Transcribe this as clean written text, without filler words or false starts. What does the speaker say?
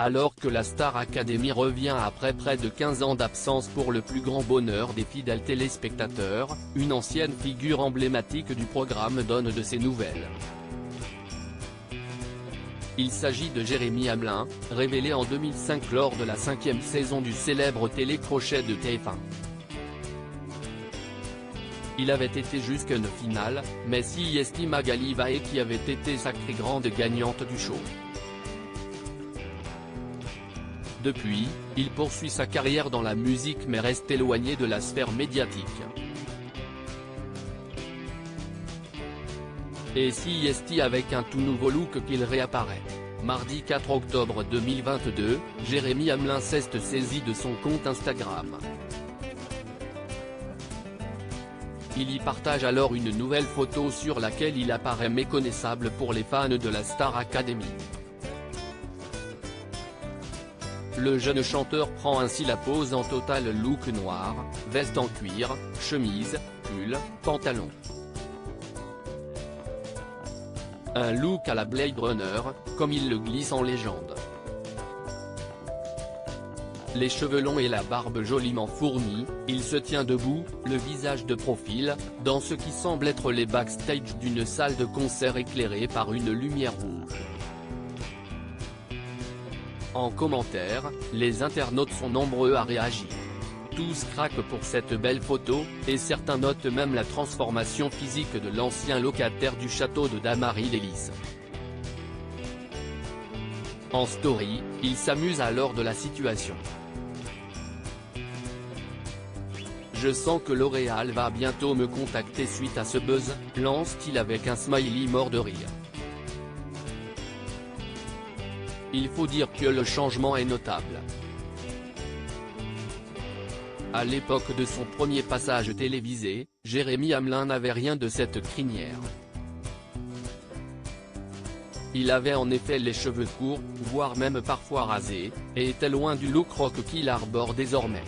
Alors que la Star Academy revient après près de 15 ans d'absence pour le plus grand bonheur des fidèles téléspectateurs, une ancienne figure emblématique du programme donne de ses nouvelles. Il s'agit de Jérémy Hamelin, révélé en 2005 lors de la 5e saison du célèbre télécrochet de TF1. Il avait été jusqu'à une finale, mais c'est Magali Vaé qui avait été sacrée grande gagnante du show. Depuis, il poursuit sa carrière dans la musique mais reste éloigné de la sphère médiatique. Et c'est avec un tout nouveau look qu'il réapparaît. Mardi 4 octobre 2022, Jérémy Hamelin s'est saisi de son compte Instagram. Il y partage alors une nouvelle photo sur laquelle il apparaît méconnaissable pour les fans de la Star Academy. Le jeune chanteur prend ainsi la pose en total look noir, veste en cuir, chemise, pull, pantalon. Un look à la Blade Runner, comme il le glisse en légende. Les cheveux longs et la barbe joliment fournie, il se tient debout, le visage de profil, dans ce qui semble être les backstage d'une salle de concert éclairée par une lumière rouge. En commentaire, les internautes sont nombreux à réagir. Tous craquent pour cette belle photo, et certains notent même la transformation physique de l'ancien locataire du château de Damary-les-Lys. En story, il s'amuse alors de la situation. Je sens que L'Oréal va bientôt me contacter suite à ce buzz, lance-t-il avec un smiley mort de rire. Il faut dire que le changement est notable. À l'époque de son premier passage télévisé, Jérémy Hamelin n'avait rien de cette crinière. Il avait en effet les cheveux courts, voire même parfois rasés, et était loin du look rock qu'il arbore désormais.